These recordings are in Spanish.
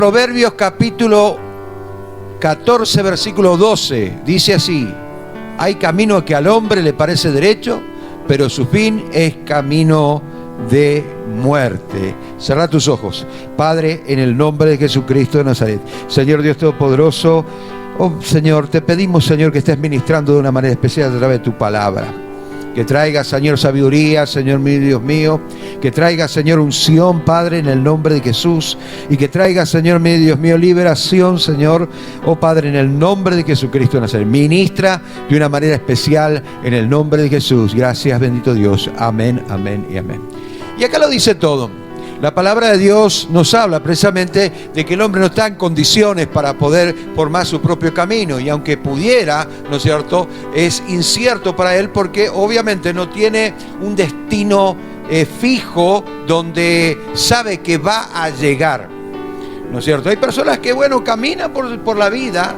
Proverbios capítulo 14, versículo 12, dice así: hay camino que al hombre le parece derecho, pero su fin es camino de muerte. Cerrá tus ojos. Padre, en el nombre de Jesucristo de Nazaret, Señor Dios Todopoderoso, oh Señor, te pedimos, Señor, que estés ministrando de una manera especial a través de tu palabra. Que traiga, Señor, sabiduría, Señor mío, Dios mío. Que traiga, Señor, unción, Padre, en el nombre de Jesús. Y que traiga, Señor mío, Dios mío, liberación, Señor, oh Padre, en el nombre de Jesucristo de Nazaret. Ministra de una manera especial en el nombre de Jesús. Gracias, bendito Dios. Amén, amén y amén. Y acá lo dice todo. La palabra de Dios nos habla precisamente de que el hombre no está en condiciones para poder formar su propio camino. Y aunque pudiera, ¿no es cierto?, es incierto para él porque obviamente no tiene un destino fijo donde sabe que va a llegar. ¿No es cierto? Hay personas que, bueno, caminan por la vida,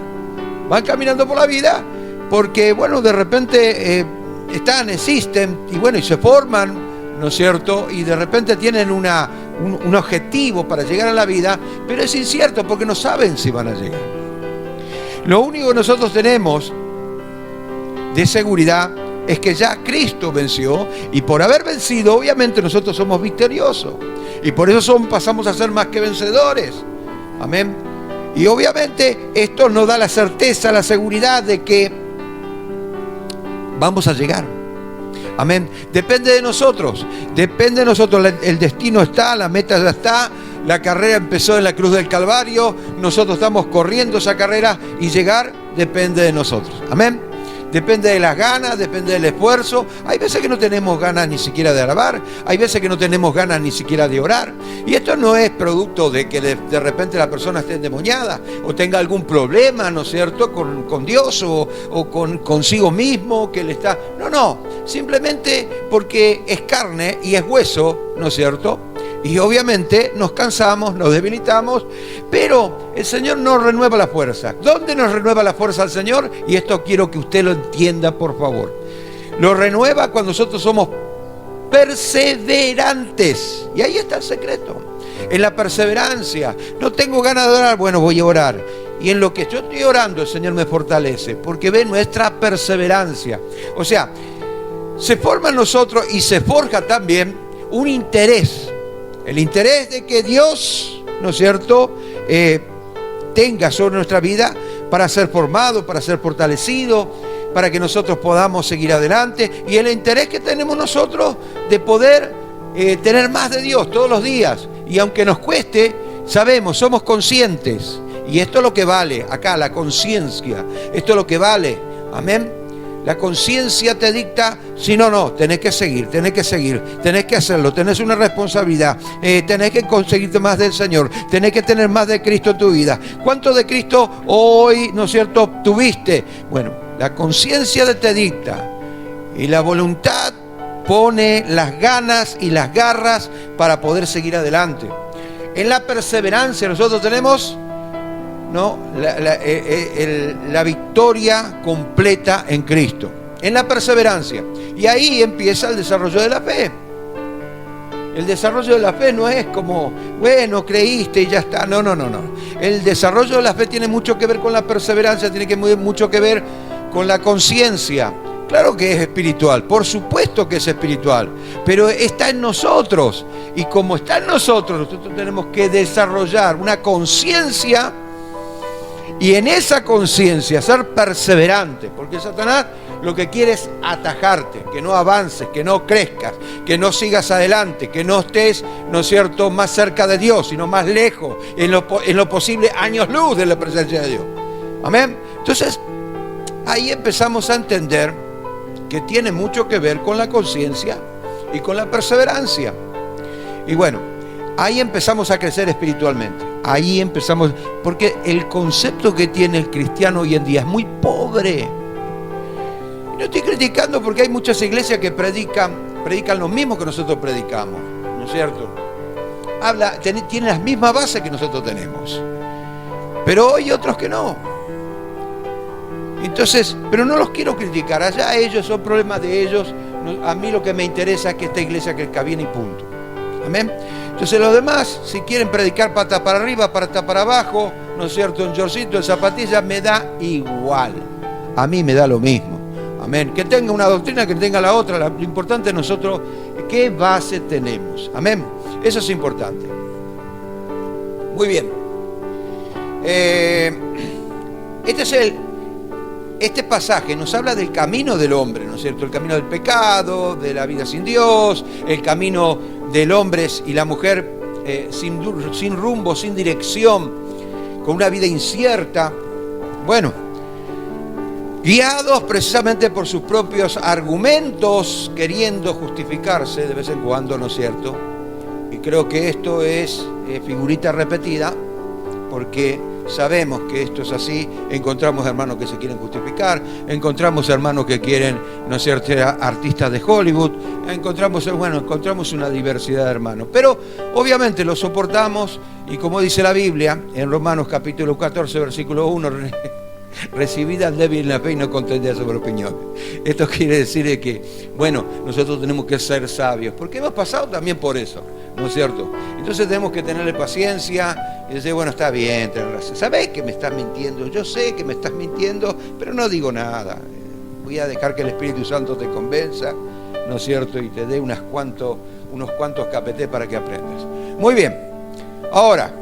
van caminando por la vida porque, bueno, de repente existen y, bueno, y se forman, ¿no es cierto? Y de repente tienen un objetivo para llegar a la vida, pero es incierto porque no saben si van a llegar. Lo único que nosotros tenemos de seguridad es que ya Cristo venció, y por haber vencido, obviamente nosotros somos victoriosos. Y por eso pasamos a ser más que vencedores. Amén. Y obviamente esto nos da la certeza, la seguridad de que vamos a llegar. Amén. Depende de nosotros. Depende de nosotros. El destino está, la meta ya está. La carrera empezó en la cruz del Calvario. Nosotros estamos corriendo esa carrera y llegar depende de nosotros. Amén. Depende de las ganas, depende del esfuerzo. Hay veces que no tenemos ganas ni siquiera de alabar. Hay veces que no tenemos ganas ni siquiera de orar. Y esto no es producto de que de repente la persona esté endemoniada o tenga algún problema, ¿no es cierto?, con Dios o consigo mismo, que le está... No. Simplemente porque es carne y es hueso, ¿no es cierto? Y obviamente nos cansamos, nos debilitamos, pero el Señor nos renueva la fuerza. ¿Dónde nos renueva la fuerza el Señor? Y esto quiero que usted lo entienda, por favor. Lo renueva cuando nosotros somos perseverantes. Y ahí está el secreto. En la perseverancia. No tengo ganas de orar, bueno, voy a orar. Y en lo que yo estoy orando, el Señor me fortalece, porque ve nuestra perseverancia. O sea, se forma en nosotros y se forja también un interés. El interés de que Dios, ¿no es cierto?, tenga sobre nuestra vida para ser formado, para ser fortalecido, para que nosotros podamos seguir adelante. Y el interés que tenemos nosotros de poder tener más de Dios todos los días. Y aunque nos cueste, sabemos, somos conscientes. Y esto es lo que vale acá, la conciencia. Esto es lo que vale. Amén. La conciencia te dicta, si no, tenés que seguir, tenés que hacerlo, tenés una responsabilidad, tenés que conseguirte más del Señor, tenés que tener más de Cristo en tu vida. ¿Cuánto de Cristo hoy, no es cierto, obtuviste? Bueno, la conciencia te dicta y la voluntad pone las ganas y las garras para poder seguir adelante. En la perseverancia nosotros tenemos... ¿no?, la victoria completa en Cristo, en la perseverancia. Y ahí empieza el desarrollo de la fe. El desarrollo de la fe no es como, bueno, creíste y ya está. No. El desarrollo de la fe tiene mucho que ver con la perseverancia, tiene mucho que ver con la conciencia. Claro que es espiritual, por supuesto que es espiritual, pero está en nosotros. Y como está en nosotros tenemos que desarrollar una conciencia. Y en esa conciencia ser perseverante, porque Satanás lo que quiere es atajarte, que no avances, que no crezcas, que no sigas adelante, que no estés, ¿no es cierto?, más cerca de Dios, sino más lejos, en lo posible años luz de la presencia de Dios. Amén. Entonces, ahí empezamos a entender que tiene mucho que ver con la conciencia y con la perseverancia. Y bueno, ahí empezamos a crecer espiritualmente. Ahí empezamos, porque el concepto que tiene el cristiano hoy en día es muy pobre. No estoy criticando porque hay muchas iglesias que predican lo mismo que nosotros predicamos, ¿no es cierto? Tienen las mismas bases que nosotros tenemos, pero hay otros que no. Entonces, pero no los quiero criticar, allá ellos, son problemas de ellos. A mí lo que me interesa es que esta iglesia crezca bien y punto. Amén. Entonces los demás, si quieren predicar pata para arriba, pata para abajo, ¿no es cierto?, en shortcito, en zapatillas, me da igual. A mí me da lo mismo. Amén. Que tenga una doctrina, que tenga la otra. Lo importante es nosotros, ¿qué base tenemos? Amén. Eso es importante. Muy bien. Este pasaje nos habla del camino del hombre, ¿no es cierto? El camino del pecado, de la vida sin Dios, el camino del hombre y la mujer sin rumbo, sin dirección, con una vida incierta. Bueno, guiados precisamente por sus propios argumentos, queriendo justificarse de vez en cuando, ¿no es cierto? Y creo que esto es figurita repetida, porque sabemos que esto es así. Encontramos hermanos que se quieren justificar, encontramos hermanos que quieren, ¿no es cierto?, artistas de Hollywood, encontramos una diversidad de hermanos. Pero obviamente lo soportamos, y como dice la Biblia, en Romanos capítulo 14, versículo 1, recibid al débil en la fe y no contendáis sobre opiniones. Esto quiere decir que, bueno, nosotros tenemos que ser sabios, porque hemos pasado también por eso, ¿no es cierto? Entonces tenemos que tenerle paciencia y decir, bueno, está bien, tenés razón. ¿Sabés que me estás mintiendo? Yo sé que me estás mintiendo, pero no digo nada. Voy a dejar que el Espíritu Santo te convenza, ¿no es cierto? Y te dé unos cuantos KPT para que aprendas. Muy bien. Ahora,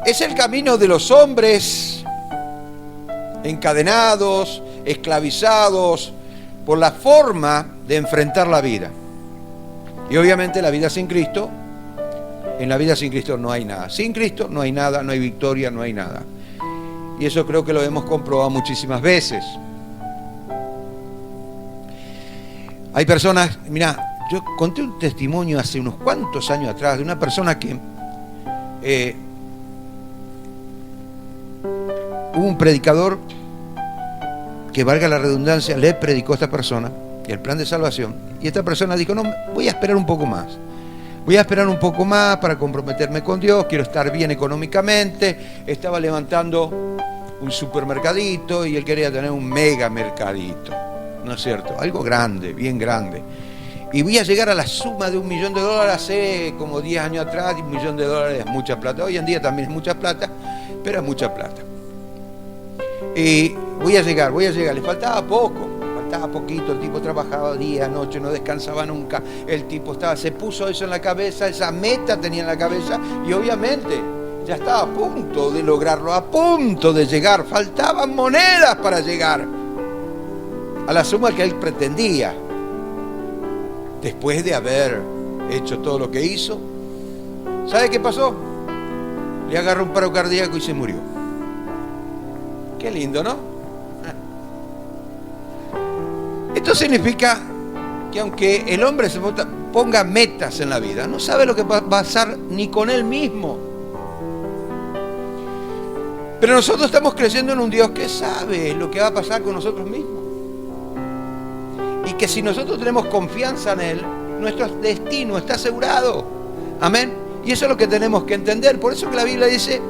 es el camino de los hombres encadenados, esclavizados por la forma de enfrentar la vida. Y obviamente la vida sin Cristo, en la vida sin Cristo no hay nada. Sin Cristo no hay nada, no hay victoria, no hay nada. Y eso creo que lo hemos comprobado muchísimas veces. Hay personas, mirá, yo conté un testimonio hace unos cuantos años atrás de una persona que hubo un predicador que, valga la redundancia, le predicó a esta persona el plan de salvación, y esta persona dijo, no, voy a esperar un poco más. Voy a esperar un poco más para comprometerme con Dios, quiero estar bien económicamente. Estaba levantando un supermercadito y él quería tener un mega mercadito, ¿no es cierto? Algo grande, bien grande. Y voy a llegar a la suma de $1 millón hace como 10 años atrás. $1 millón es mucha plata. Hoy en día también es mucha plata, pero es mucha plata. Y voy a llegar. Le faltaba poco. Poquito, el tipo trabajaba día, noche, no descansaba nunca, el tipo se puso eso en la cabeza, esa meta tenía en la cabeza, y obviamente ya estaba a punto de lograrlo, a punto de llegar, faltaban monedas para llegar a la suma que él pretendía. Después de haber hecho todo lo que hizo, ¿sabe qué pasó? Le agarró un paro cardíaco y se murió. Qué lindo, ¿no? Esto significa que aunque el hombre se ponga metas en la vida, no sabe lo que va a pasar ni con él mismo. Pero nosotros estamos creyendo en un Dios que sabe lo que va a pasar con nosotros mismos. Y que si nosotros tenemos confianza en Él, nuestro destino está asegurado. Amén. Y eso es lo que tenemos que entender. Por eso que la Biblia dice,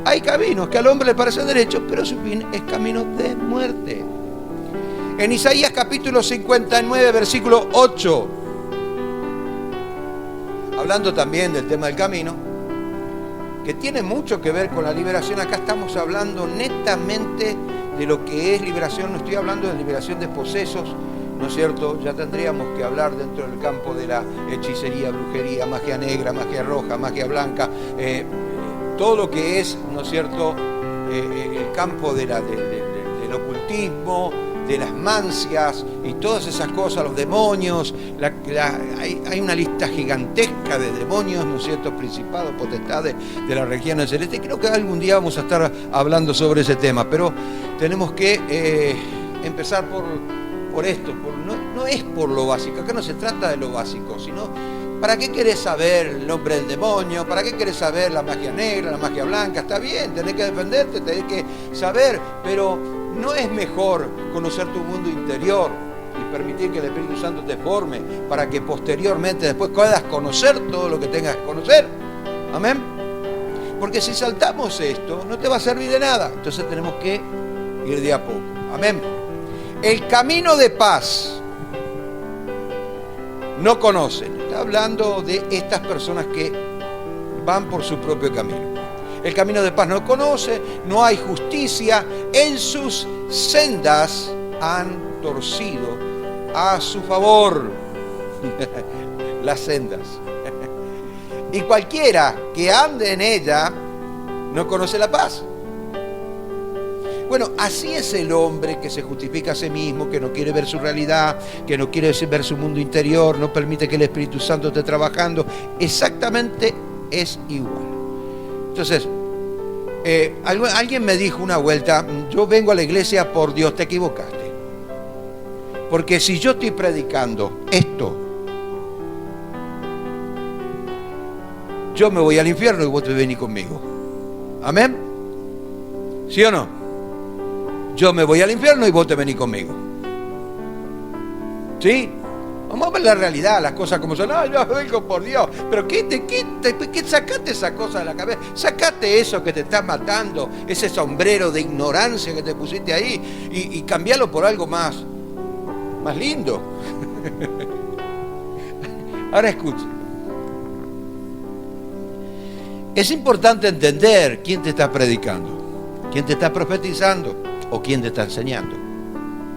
hay caminos que al hombre le parecen derechos, pero su fin es camino de muerte. En Isaías capítulo 59, versículo 8, hablando también del tema del camino, que tiene mucho que ver con la liberación. Acá estamos hablando netamente de lo que es liberación, no estoy hablando de liberación de posesos, ¿no es cierto? Ya tendríamos que hablar dentro del campo de la hechicería, brujería, magia negra, magia roja, magia blanca, todo lo que es, ¿no es cierto?, el campo del ocultismo, de las mancias y todas esas cosas, los demonios. Hay una lista gigantesca de demonios, ¿no es cierto?, principados, potestades de las regiones celestes. Creo que algún día vamos a estar hablando sobre ese tema, pero tenemos que empezar por esto. No es por lo básico, acá no se trata de lo básico, sino ¿para qué querés saber el nombre del demonio? ¿Para qué querés saber la magia negra, la magia blanca? Está bien, tenés que defenderte, tenés que saber, pero ¿no es mejor conocer tu mundo interior y permitir que el Espíritu Santo te forme para que posteriormente después puedas conocer todo lo que tengas que conocer? Amén. Porque si saltamos esto, no te va a servir de nada. Entonces tenemos que ir de a poco. Amén. El camino de paz no conocen. Está hablando de estas personas que van por su propio camino. El camino de paz no conoce, no hay justicia, en sus sendas han torcido a su favor las sendas. Y cualquiera que ande en ella no conoce la paz. Bueno, así es el hombre que se justifica a sí mismo, que no quiere ver su realidad, que no quiere ver su mundo interior, no permite que el Espíritu Santo esté trabajando. Exactamente es igual. Entonces, alguien me dijo una vuelta, yo vengo a la iglesia por Dios, te equivocaste. Porque si yo estoy predicando esto, yo me voy al infierno y vos te venís conmigo. ¿Amén? ¿Sí o no? Yo me voy al infierno y vos te venís conmigo. ¿Sí? Vamos a ver la realidad, las cosas como son. No, yo vengo por Dios. Pero sacate esa cosa de la cabeza. Sacate eso que te está matando, ese sombrero de ignorancia que te pusiste ahí y cambialo por algo más lindo. Ahora escucha. Es importante entender quién te está predicando, quién te está profetizando o quién te está enseñando.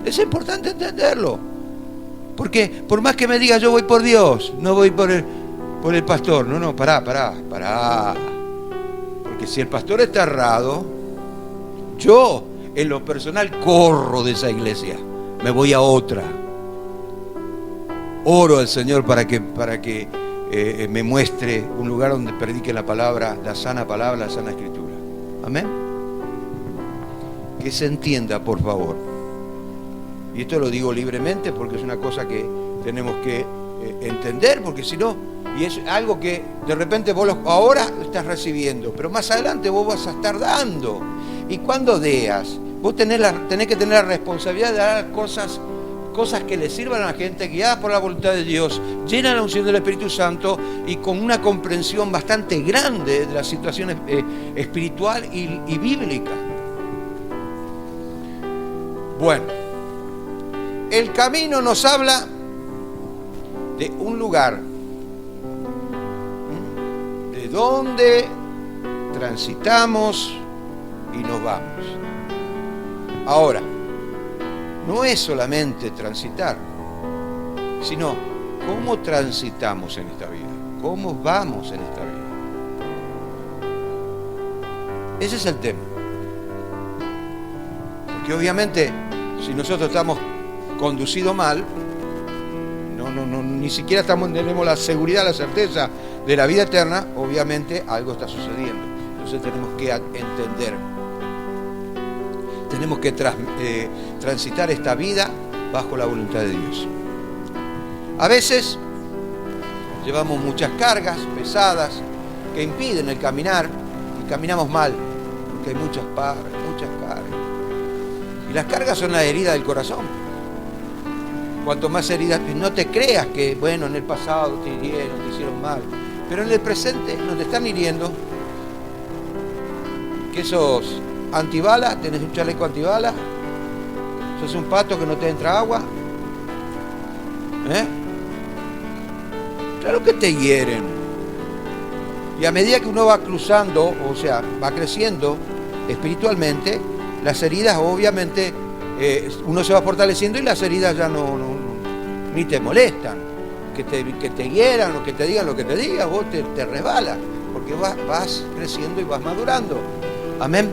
Es importante entenderlo. Porque por más que me digas yo voy por Dios, no voy por el pastor. No, pará. Porque si el pastor está errado, yo en lo personal corro de esa iglesia, me voy a otra. Oro al Señor para que me muestre un lugar donde predique la palabra, la sana escritura. Amén. Que se entienda, por favor. Y esto lo digo libremente porque es una cosa que tenemos que entender, porque si no, y es algo que de repente vos ahora estás recibiendo, pero más adelante vos vas a estar dando. Y cuando deas, vos tenés que tener la responsabilidad de dar cosas que le sirvan a la gente, guiadas por la voluntad de Dios, llena la unción del Espíritu Santo y con una comprensión bastante grande de la situación espiritual y bíblica. Bueno, el camino nos habla de un lugar, de donde transitamos y nos vamos. Ahora, no es solamente transitar, sino cómo transitamos en esta vida, cómo vamos en esta vida. Ese es el tema. Porque obviamente, si nosotros estamos conducidos mal, ni siquiera tenemos la seguridad, la certeza de la vida eterna, obviamente algo está sucediendo. Entonces tenemos que entender. Tenemos que transitar esta vida bajo la voluntad de Dios. A veces llevamos muchas cargas pesadas que impiden el caminar y caminamos mal, porque hay muchas cargas. Y las cargas son la herida del corazón. Cuanto más heridas, no te creas que, bueno, en el pasado te hirieron, te hicieron mal, pero en el presente no te están hiriendo. Que sos antibala, tenés un chaleco antibala, sos un pato que no te entra agua. Claro que te hieren. Y a medida que uno va cruzando, o sea, va creciendo espiritualmente, las heridas obviamente, uno se va fortaleciendo y las heridas ya ni te molestan. Que te hieran o que te digan lo que te digas, vos te resbalas, porque vas creciendo y vas madurando. Amén.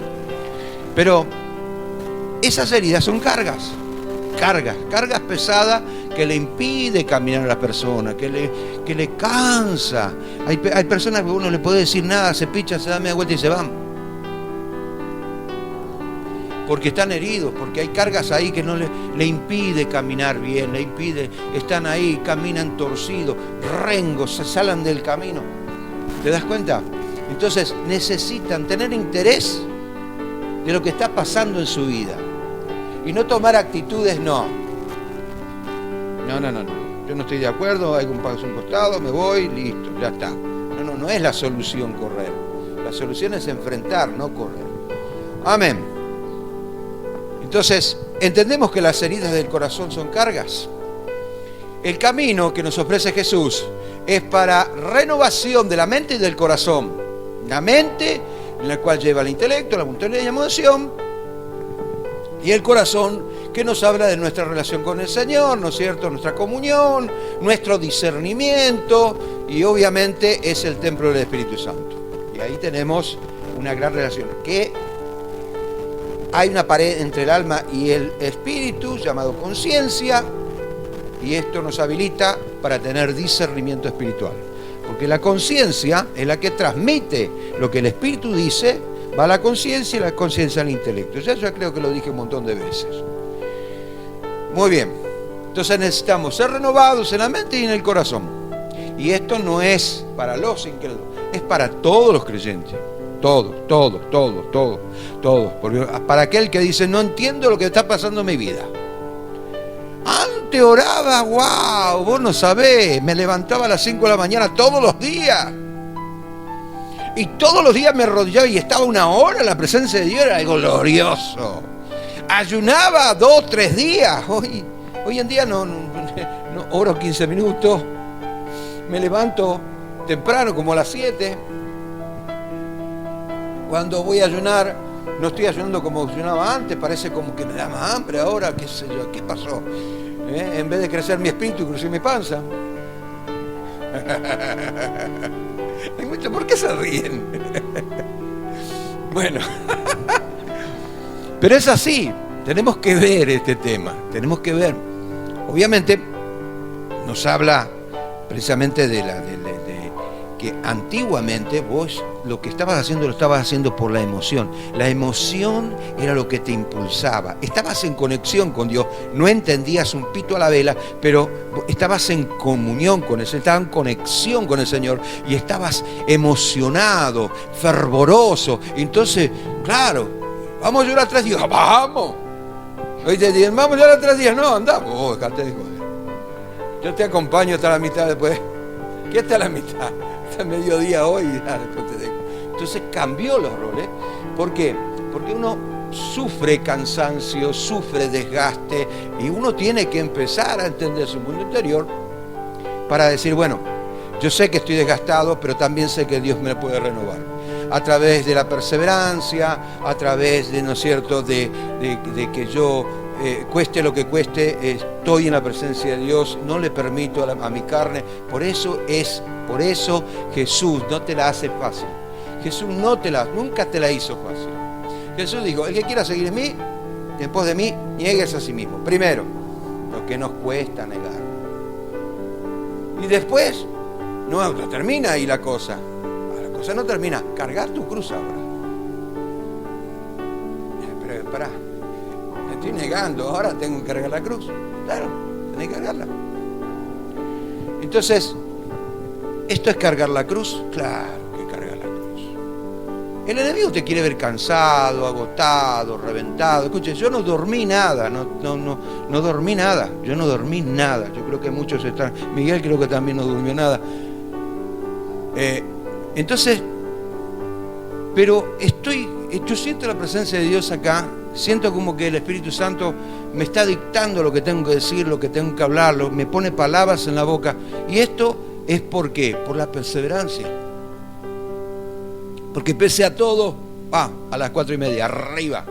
Pero esas heridas son cargas pesadas que le impide caminar a la persona, que le cansa. Hay personas que uno le puede decir nada, se pichan, se dan media vuelta y se van. Porque están heridos, porque hay cargas ahí que no le impide caminar bien, están ahí, caminan torcidos, rengos, se salen del camino. ¿Te das cuenta? Entonces necesitan tener interés de lo que está pasando en su vida. Y no tomar actitudes, no. Yo no estoy de acuerdo, hay un paso a un costado, me voy, listo, ya está. No es la solución correr. La solución es enfrentar, no correr. Amén. Entonces, entendemos que las heridas del corazón son cargas. el camino que nos ofrece Jesús es para renovación de la mente y del corazón. La mente, en la cual lleva el intelecto, la voluntad y la emoción, y el corazón, que nos habla de nuestra relación con el Señor, ¿no es cierto? Nuestra comunión, nuestro discernimiento, y obviamente es el templo del Espíritu Santo. Y ahí tenemos una gran relación, que hay una pared entre el alma y el espíritu, llamado conciencia, y esto nos habilita para tener discernimiento espiritual. Porque la conciencia es la que transmite lo que el espíritu dice, va a la conciencia y la conciencia al intelecto. Ya creo que lo dije un montón de veces. Muy bien. Entonces necesitamos ser renovados en la mente y en el corazón. Y esto no es para los incrédulos, es para todos los creyentes. Todos. Porque para aquel que dice, no entiendo lo que está pasando en mi vida. Antes oraba, wow, vos no sabés, me levantaba a las 5 de la mañana todos los días. Y todos los días me arrodillaba y estaba 1 hora en la presencia de Dios, era algo glorioso. Ayunaba 2, 3 días. Hoy en día no oro 15 minutos. Me levanto temprano, como a las 7. Cuando voy a ayunar, no estoy ayunando como ayunaba antes, parece como que me da más hambre ahora, qué sé yo, ¿qué pasó? En vez de crecer mi espíritu, creció mi panza. Hay mucho, ¿por qué se ríen? Bueno, pero es así, tenemos que ver este tema, tenemos que ver. Obviamente nos habla precisamente de que antiguamente vos lo que estabas haciendo lo estabas haciendo por la emoción. La emoción era lo que te impulsaba. Estabas en conexión con Dios, no entendías un pito a la vela, pero estabas en comunión con Él, estabas en conexión con el Señor y estabas emocionado, fervoroso. Entonces, claro, vamos a llorar 3 días, ¡vamos! Hoy te dicen, vamos a llorar 3 días, no, andamos, dejate de joder. Yo te acompaño hasta la mitad después. ¿Qué hasta la mitad? Hasta mediodía hoy, después te dejo. Entonces cambió los roles. ¿Por qué? Porque uno sufre cansancio, sufre desgaste, y uno tiene que empezar a entender su mundo interior para decir, bueno, yo sé que estoy desgastado, pero también sé que Dios me puede renovar. A través de la perseverancia, a través de, ¿no es cierto?, de que yo, cueste lo que cueste, estoy en la presencia de Dios, no le permito a mi carne. Por eso Jesús no te la hace fácil. Jesús nunca te la hizo fácil. Jesús dijo, el que quiera seguir en mí, después de mí, niegues a sí mismo. Primero, lo que nos cuesta negar. Y después, no termina ahí la cosa. La cosa no termina. Cargar tu cruz ahora. Pero pará, me estoy negando, ahora tengo que cargar la cruz. Claro, tenés que cargarla. Entonces, ¿esto es cargar la cruz? Claro que cargar la cruz. El enemigo te quiere ver cansado, agotado, reventado. Escuchen, yo no dormí nada, no dormí nada. Yo no dormí nada. Yo creo que muchos están... Miguel creo que también no durmió nada. Entonces, pero yo siento la presencia de Dios acá, siento como que el Espíritu Santo me está dictando lo que tengo que decir, lo que tengo que hablar, me pone palabras en la boca. Y esto es ¿por qué? Por la perseverancia. Porque pese a todo, a las 4:30, arriba.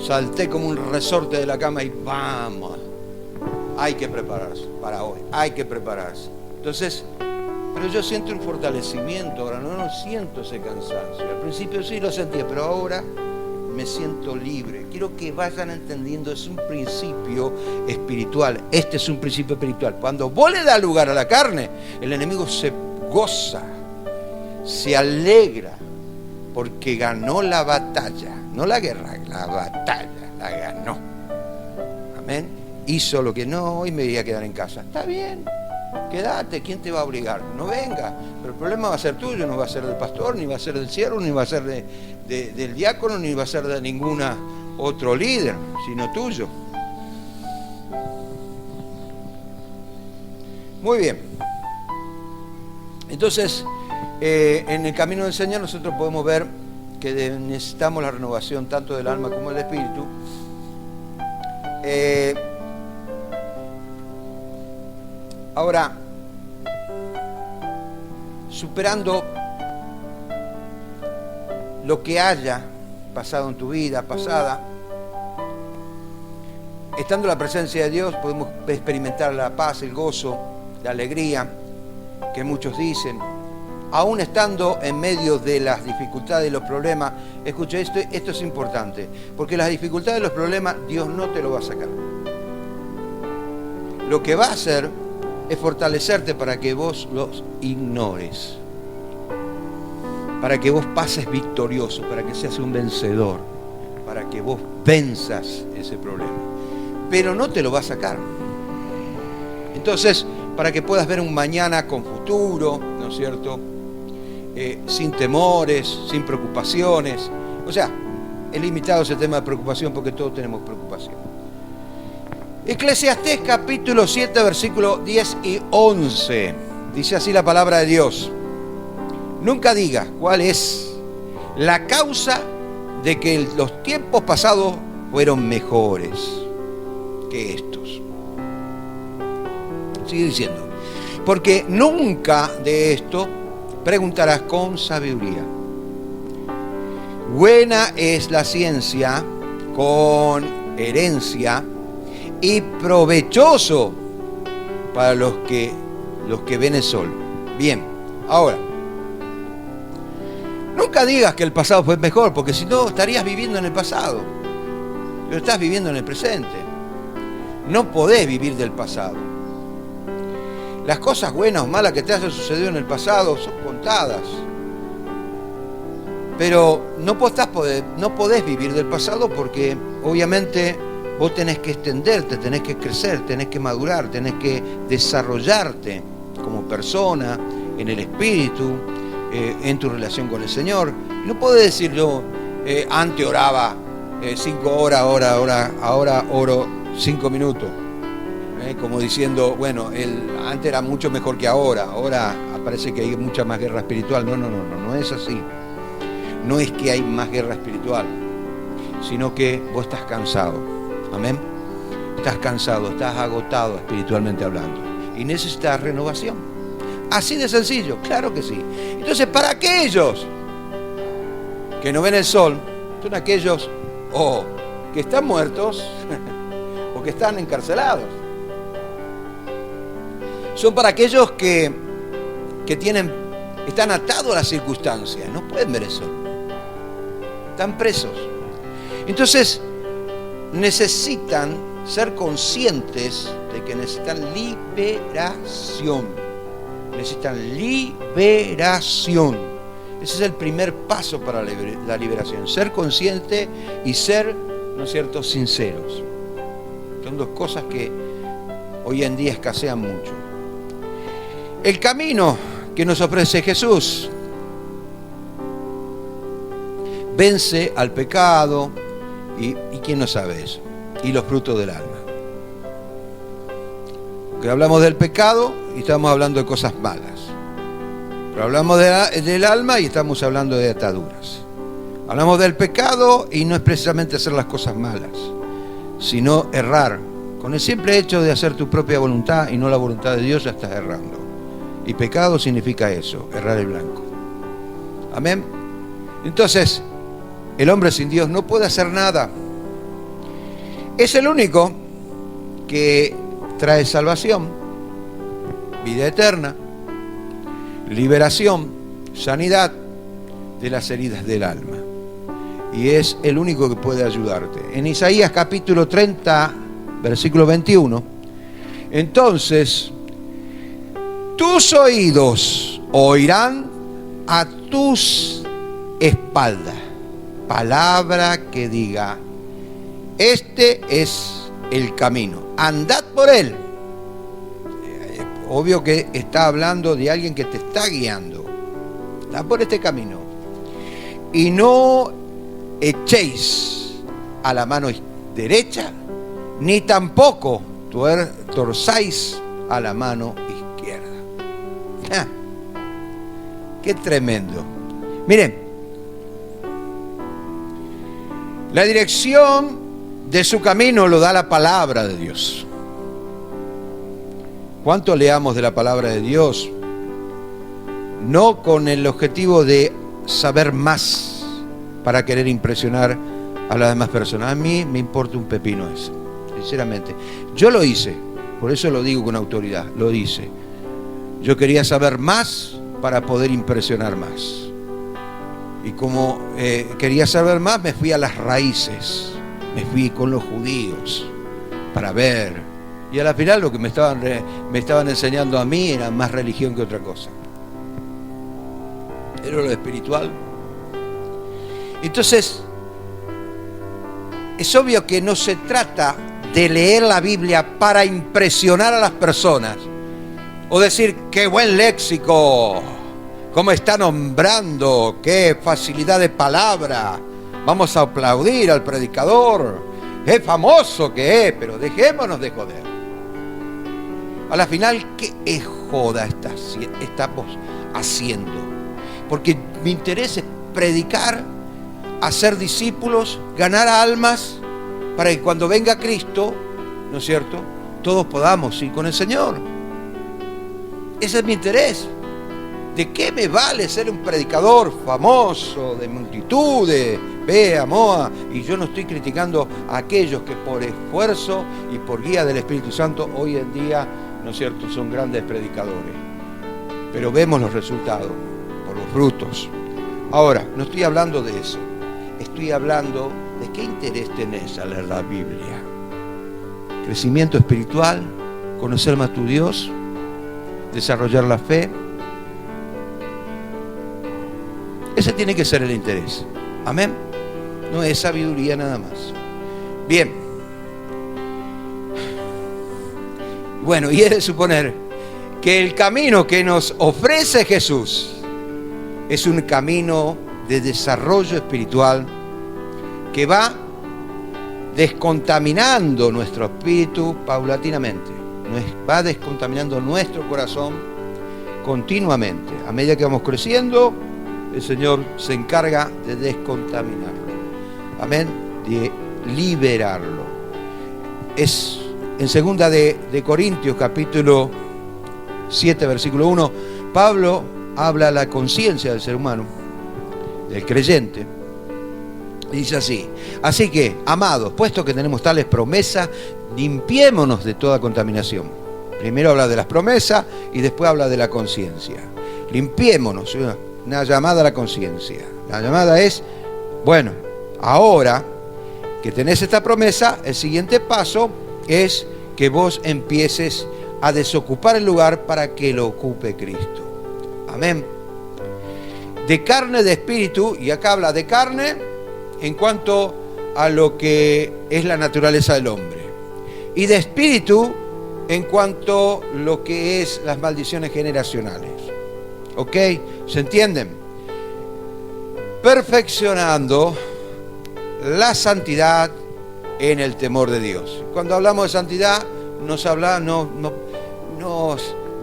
Salté como un resorte de la cama y vamos. Hay que prepararse para hoy, hay que prepararse. Entonces, pero yo siento un fortalecimiento, ahora no siento ese cansancio. Al principio sí lo sentía, pero ahora me siento libre. Quiero que vayan entendiendo, es un principio espiritual. Este es un principio espiritual. Cuando vos le das lugar a la carne, el enemigo se goza, se alegra, porque ganó la batalla. No la guerra, la batalla, la ganó. Amén. Hizo lo que no, hoy me voy a quedar en casa. Está bien. Quédate, ¿quién te va a obligar? No venga, pero el problema va a ser tuyo, no va a ser del pastor, ni va a ser del siervo, ni va a ser del diácono, ni va a ser de ninguna otro líder, sino tuyo. Muy bien. Entonces, en el camino del Señor nosotros podemos ver que necesitamos la renovación tanto del alma como del espíritu. Ahora, superando lo que haya pasado en tu vida pasada, estando en la presencia de Dios podemos experimentar la paz, el gozo, la alegría que muchos dicen. Aún estando en medio de las dificultades y los problemas, escucha esto es importante, porque las dificultades y los problemas Dios no te lo va a sacar. Lo que va a hacer es fortalecerte para que vos los ignores, para que vos pases victorioso, para que seas un vencedor, para que vos venzas ese problema. Pero no te lo va a sacar. Entonces, para que puedas ver un mañana con futuro, ¿no es cierto? Sin temores, sin preocupaciones. O sea, es limitado ese tema de preocupación porque todos tenemos preocupación. Eclesiastés capítulo 7, versículos 10 y 11. Dice así la palabra de Dios. Nunca digas cuál es la causa de que los tiempos pasados fueron mejores que estos. Sigue diciendo. Porque nunca de esto preguntarás con sabiduría. Buena es la ciencia con herencia y provechoso para los que ven el sol. Bien, ahora, nunca digas que el pasado fue mejor, porque si no estarías viviendo en el pasado, pero estás viviendo en el presente. No podés vivir del pasado. Las cosas buenas o malas que te hayan sucedido en el pasado son contadas. Pero no podés vivir del pasado porque obviamente vos tenés que extenderte, tenés que crecer, tenés que madurar, tenés que desarrollarte como persona, en el espíritu, en tu relación con el Señor. No podés decir yo, antes oraba 5 horas, ahora oro 5 minutos. Como diciendo, bueno, antes era mucho mejor que ahora parece que hay mucha más guerra espiritual. No es así. No es que hay más guerra espiritual, sino que vos estás cansado. Amén. Estás cansado, estás agotado espiritualmente hablando y necesitas renovación. Así de sencillo, claro que sí. Entonces, para aquellos que no ven el sol, son aquellos que están muertos o que están encarcelados. Son para aquellos que están atados a las circunstancias, no pueden ver el sol. Están presos. Entonces, necesitan ser conscientes de que necesitan liberación. Necesitan liberación. Ese es el primer paso para la liberación. Ser consciente y ser, ¿no es cierto?, sinceros. Son dos cosas que hoy en día escasean mucho. El camino que nos ofrece Jesús vence al pecado y ¿quién no sabe eso? Y los frutos del alma. Que hablamos del pecado y estamos hablando de cosas malas. Pero hablamos del alma y estamos hablando de ataduras. Hablamos del pecado y no es precisamente hacer las cosas malas, sino errar. Con el simple hecho de hacer tu propia voluntad y no la voluntad de Dios, ya estás errando. Y pecado significa eso, errar el blanco. Amén. Entonces, el hombre sin Dios no puede hacer nada. Es el único que trae salvación, vida eterna, liberación, sanidad de las heridas del alma. Y es el único que puede ayudarte. En Isaías capítulo 30, versículo 21, entonces tus oídos oirán a tus espaldas palabra que diga: este es el camino, andad por él. Obvio que está hablando de alguien que te está guiando. Andad por este camino y no echéis a la mano derecha, ni tampoco torzáis a la mano izquierda. ¡Qué tremendo! Miren, la dirección de su camino lo da la palabra de Dios. cuánto leamos de la palabra de Dios, no con el objetivo de saber más para querer impresionar a las demás personas. A mí me importa un pepino eso, sinceramente. Yo lo hice, por eso lo digo con autoridad, lo hice. Yo quería saber más para poder impresionar más. Y como quería saber más, me fui a las raíces, me fui con los judíos para ver. Y a la final lo que me estaban enseñando a mí era más religión que otra cosa. Era lo espiritual. Entonces, es obvio que no se trata de leer la Biblia para impresionar a las personas o decir, qué buen léxico, cómo está nombrando, qué facilidad de palabra, vamos a aplaudir al predicador, es famoso que es, pero dejémonos de joder. A la final, ¿qué joda estamos haciendo? Porque mi interés es predicar, hacer discípulos, ganar almas, para que cuando venga Cristo, ¿no es cierto?, todos podamos ir con el Señor. Ese es mi interés. ¿De qué me vale ser un predicador famoso, de multitudes, vea, moa? Y yo no estoy criticando a aquellos que por esfuerzo y por guía del Espíritu Santo hoy en día, ¿no es cierto?, son grandes predicadores. Pero vemos los resultados por los frutos. Ahora, no estoy hablando de eso. Estoy hablando de qué interés tenés al leer la Biblia. Crecimiento espiritual, conocer más tu Dios, desarrollar la fe. Ese tiene que ser el interés. Amén. No es sabiduría nada más. Bien. Bueno, y he de suponer que el camino que nos ofrece Jesús es un camino de desarrollo espiritual que va descontaminando nuestro espíritu paulatinamente. Va descontaminando nuestro corazón continuamente. A medida que vamos creciendo, el Señor se encarga de descontaminarlo. Amén. De liberarlo. Es en 2 de Corintios, capítulo 7, versículo 1, Pablo habla de la conciencia del ser humano, del creyente. Dice así: así que, amados, puesto que tenemos tales promesas, limpiémonos de toda contaminación. Primero habla de las promesas y después habla de la conciencia. Limpiémonos, una llamada a la conciencia. La llamada es, bueno, ahora que tenés esta promesa, el siguiente paso es que vos empieces a desocupar el lugar para que lo ocupe Cristo. Amén. De carne, de espíritu, y acá habla de carne en cuanto a lo que es la naturaleza del hombre, y de espíritu en cuanto a lo que es las maldiciones generacionales. ¿Ok? ¿Se entienden? Perfeccionando la santidad en el temor de Dios. Cuando hablamos de santidad, nos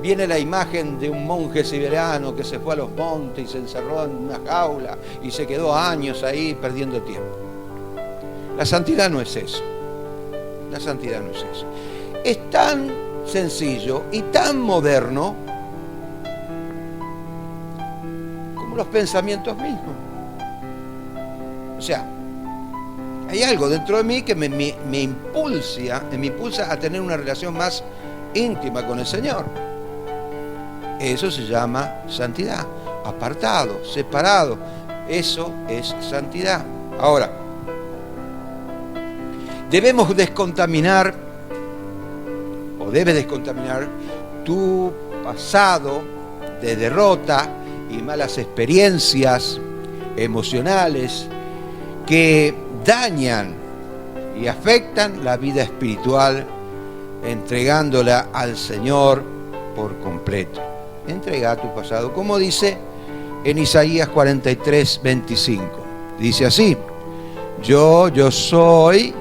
viene la imagen de un monje siberiano que se fue a los montes y se encerró en una jaula y se quedó años ahí perdiendo tiempo. La santidad no es eso. La santidad no es eso. Es tan sencillo y tan moderno como los pensamientos mismos. O sea, hay algo dentro de mí que me impulsa a tener una relación más íntima con el Señor. Eso se llama santidad. Apartado, separado. Eso es santidad. Ahora, debes descontaminar tu pasado de derrota y malas experiencias emocionales que dañan y afectan la vida espiritual, entregándola al Señor por completo. Entrega tu pasado, como dice en Isaías 43, 25. Dice así: yo soy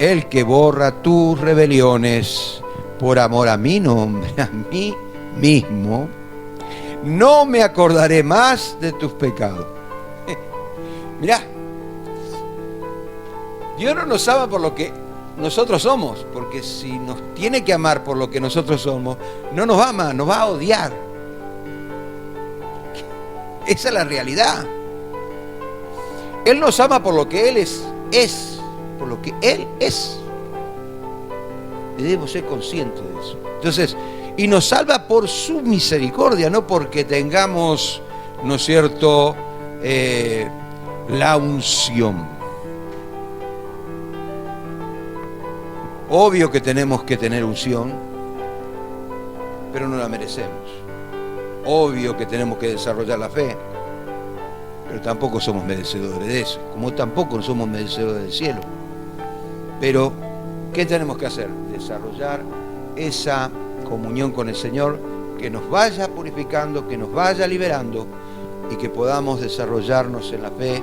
el que borra tus rebeliones por amor a mi nombre, a mí mismo. No me acordaré más de tus pecados. Mirá, Dios no nos ama por lo que nosotros somos, porque si nos tiene que amar por lo que nosotros somos, no nos ama, nos va a odiar. Esa es la realidad. Él nos ama por lo que Él es, por lo que Él es. Y debemos ser conscientes de eso. Entonces, y nos salva por su misericordia, no porque tengamos, ¿no es cierto?, la unción. Obvio que tenemos que tener unción, pero no la merecemos. Obvio que tenemos que desarrollar la fe, pero tampoco somos merecedores de eso, como tampoco somos merecedores del cielo. Pero, ¿qué tenemos que hacer? Desarrollar esa comunión con el Señor, que nos vaya purificando, que nos vaya liberando y que podamos desarrollarnos en la fe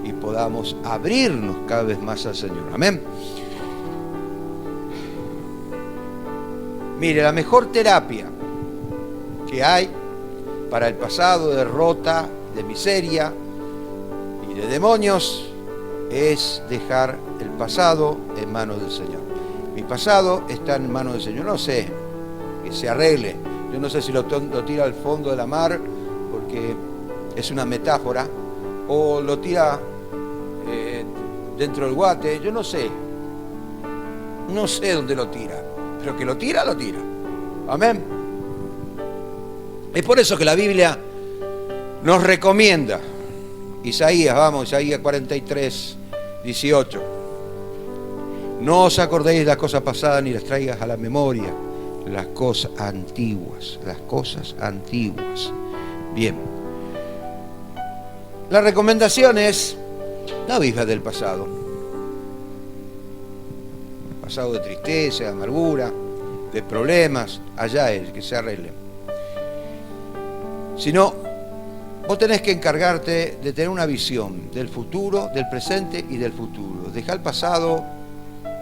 y podamos abrirnos cada vez más al Señor. Amén. Mire, la mejor terapia que hay para el pasado de derrota, de miseria y de demonios es dejar el pasado en manos del Señor. Mi pasado está en manos del Señor. No sé, que se arregle. Yo no sé si lo tira al fondo de la mar, porque es una metáfora, o lo tira dentro del guate. Yo no sé. No sé dónde lo tira. Pero que lo tira, lo tira. Amén. Es por eso que la Biblia nos recomienda. Isaías 43, 18. No os acordéis de las cosas pasadas ni las traigas a la memoria. Las cosas antiguas. Bien. La recomendación es: no vivas del pasado. Pasado de tristeza, de amargura, de problemas, allá es, que se arregle. Sino, vos tenés que encargarte de tener una visión del futuro, del presente y del futuro. Dejá el pasado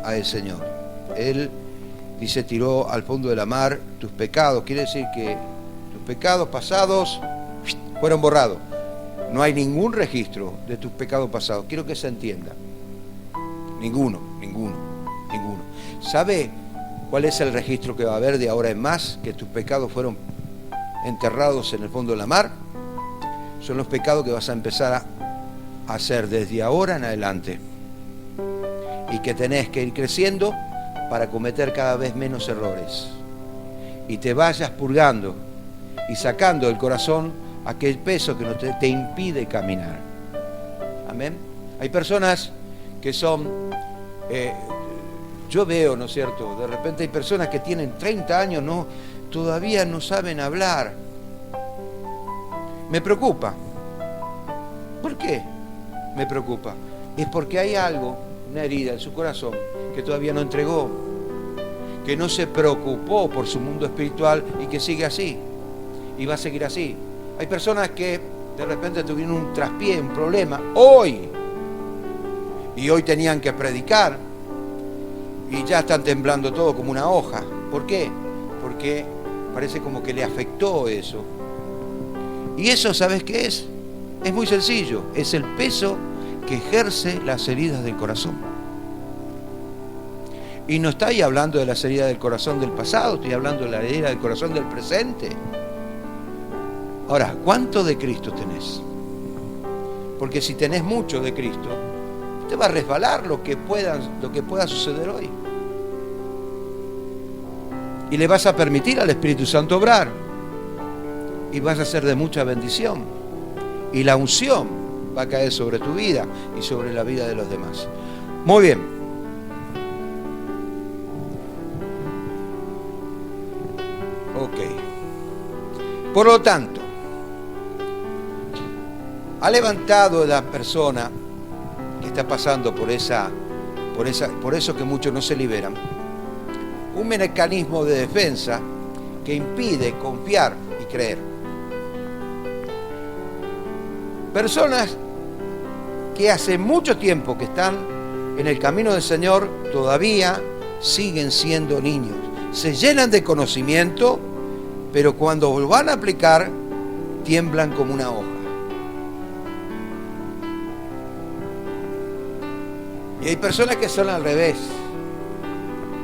al Señor. Él, dice, tiró al fondo de la mar tus pecados. Quiere decir que tus pecados pasados fueron borrados. No hay ningún registro de tus pecados pasados. Quiero que se entienda. Ninguno. ¿Sabe cuál es el registro que va a haber de ahora en más? Que tus pecados fueron enterrados en el fondo de la mar. Son los pecados que vas a empezar a hacer desde ahora en adelante. Y que tenés que ir creciendo para cometer cada vez menos errores. Y te vayas purgando y sacando del corazón aquel peso que no te impide caminar. Amén. Hay personas que son... yo veo, ¿no es cierto? De repente hay personas que tienen 30 años, todavía no saben hablar. Me preocupa. ¿Por qué me preocupa? Es porque hay algo, una herida en su corazón, que todavía no entregó, que no se preocupó por su mundo espiritual y que sigue así. Y va a seguir así. Hay personas que de repente tuvieron un traspié, un problema, hoy. Y hoy tenían que predicar. Y ya están temblando todo como una hoja. ¿Por qué? Porque parece como que le afectó eso. Y eso, ¿sabes qué es? Es muy sencillo. Es el peso que ejerce las heridas del corazón. Y no estoy hablando de las heridas del corazón del pasado, estoy hablando de la herida del corazón del presente. Ahora, ¿cuánto de Cristo tenés? Porque si tenés mucho de Cristo, te va a resbalar lo que pueda suceder hoy. Y le vas a permitir al Espíritu Santo obrar. Y vas a ser de mucha bendición. Y la unción va a caer sobre tu vida y sobre la vida de los demás. Muy bien. Ok. Por lo tanto, ha levantado la persona que está pasando por eso que muchos no se liberan, un mecanismo de defensa que impide confiar y creer. Personas que hace mucho tiempo que están en el camino del Señor todavía siguen siendo niños. Se llenan de conocimiento, pero cuando lo van a aplicar, tiemblan como una hoja. Y hay personas que son al revés.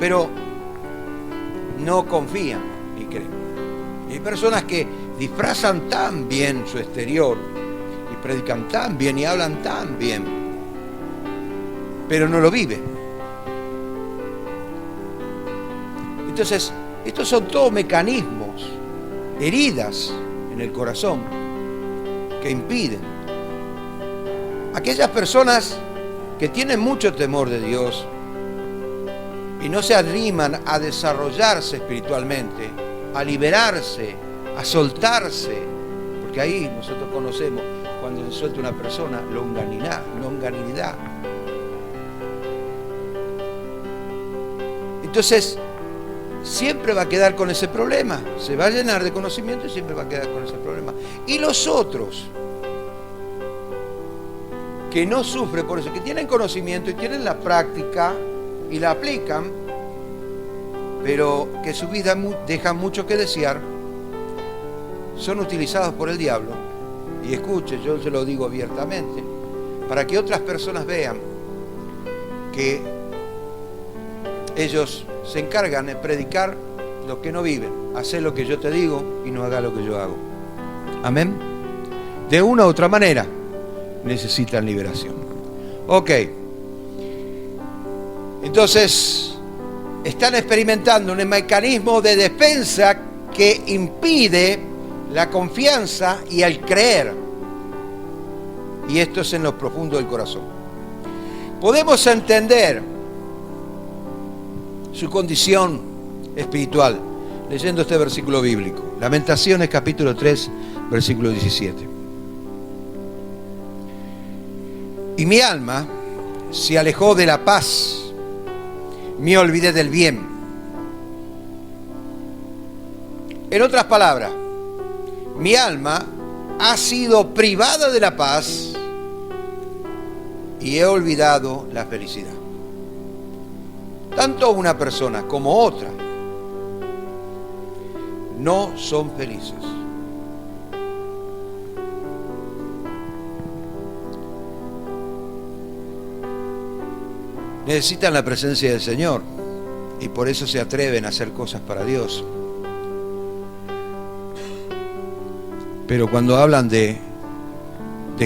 pero no confían ni creen. Hay personas que disfrazan tan bien su exterior y predican tan bien y hablan tan bien, pero no lo viven. Entonces, estos son todos mecanismos, heridas en el corazón que impiden. Aquellas personas que tienen mucho temor de Dios y no se animan a desarrollarse espiritualmente, a liberarse, a soltarse, porque ahí nosotros conocemos cuando se suelta una persona, longanimidad. Entonces, siempre va a quedar con ese problema, se va a llenar de conocimiento y siempre va a quedar con ese problema. Y los otros, que no sufren por eso, que tienen conocimiento y tienen la práctica y la aplican, pero que su vida deja mucho que desear, son utilizados por el diablo. Y escuche, yo se lo digo abiertamente, para que otras personas vean que ellos se encargan de predicar lo que no viven, hacer lo que yo te digo y no haga lo que yo hago. Amén. De una u otra manera necesitan liberación. Ok. Entonces, están experimentando un mecanismo de defensa que impide la confianza y el creer. Y esto es en lo profundo del corazón. Podemos entender su condición espiritual leyendo este versículo bíblico. Lamentaciones capítulo 3, versículo 17. Y mi alma se alejó de la paz, me olvidé del bien. En otras palabras, mi alma ha sido privada de la paz y he olvidado la felicidad. Tanto una persona como otra no son felices. Necesitan la presencia del Señor y por eso se atreven a hacer cosas para Dios. Pero cuando hablan de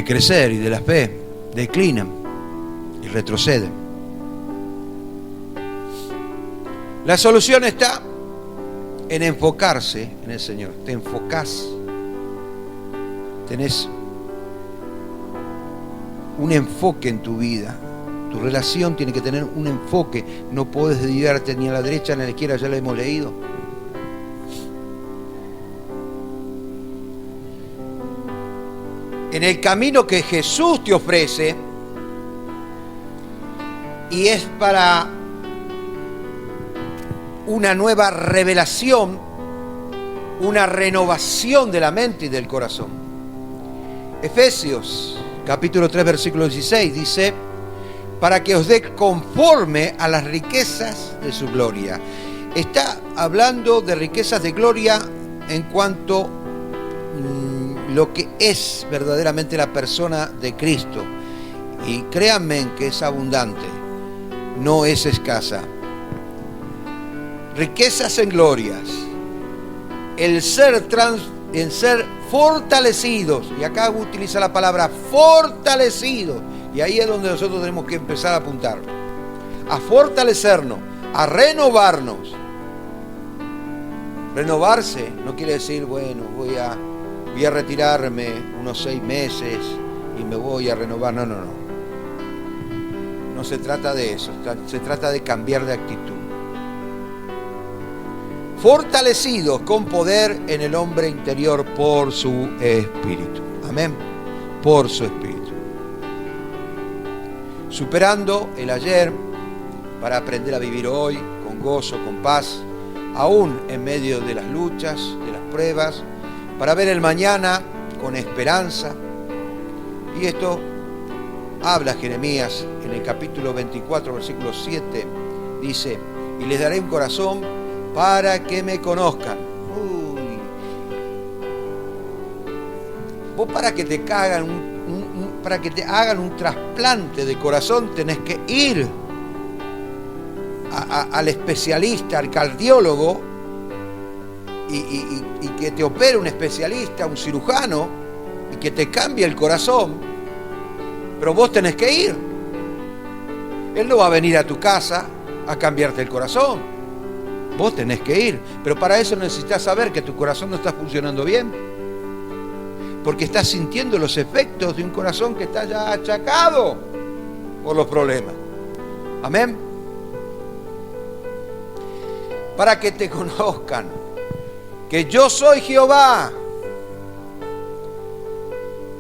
crecer y de la fe, declinan y retroceden. La solución está en enfocarse en el Señor. Te enfocás. Tenés un enfoque en tu vida. Tu relación tiene que tener un enfoque. No puedes desviarte ni a la derecha ni a la izquierda, ya lo hemos leído. En el camino que Jesús te ofrece, y es para una nueva revelación, una renovación de la mente y del corazón. Efesios capítulo 3 versículo 16 dice: para que os dé conforme a las riquezas de su gloria. Está hablando de riquezas de gloria en cuanto lo que es verdaderamente la persona de Cristo. Y créanme que es abundante, no es escasa. Riquezas en glorias, el ser fortalecidos, y acá utiliza la palabra fortalecidos, y ahí es donde nosotros tenemos que empezar a apuntar, a fortalecernos, a renovarnos. Renovarse no quiere decir, bueno, voy a retirarme unos 6 meses y me voy a renovar. No. No se trata de eso, se trata de cambiar de actitud. Fortalecidos con poder en el hombre interior por su espíritu. Amén. Por su espíritu. Superando el ayer para aprender a vivir hoy con gozo, con paz, aún en medio de las luchas, de las pruebas, para ver el mañana con esperanza. Y esto habla Jeremías en el capítulo 24, versículo 7, dice: y les daré un corazón para que me conozcan. Vos para que te hagan un trasplante de corazón tenés que ir al especialista, al cardiólogo, y que te opere un especialista, un cirujano, y que te cambie el corazón, pero vos tenés que ir. Él no va a venir a tu casa a cambiarte el corazón. Vos tenés que ir. Pero para eso necesitas saber que tu corazón no está funcionando bien. Porque estás sintiendo los efectos de un corazón que está ya achacado por los problemas. Amén. Para que te conozcan que yo soy Jehová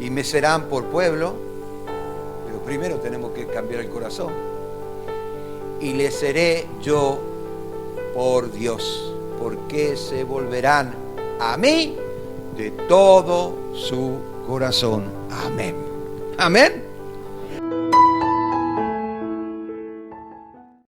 y me serán por pueblo, pero primero tenemos que cambiar el corazón, y les seré yo por Dios, porque se volverán a mí de todo su corazón. Amén. Amén.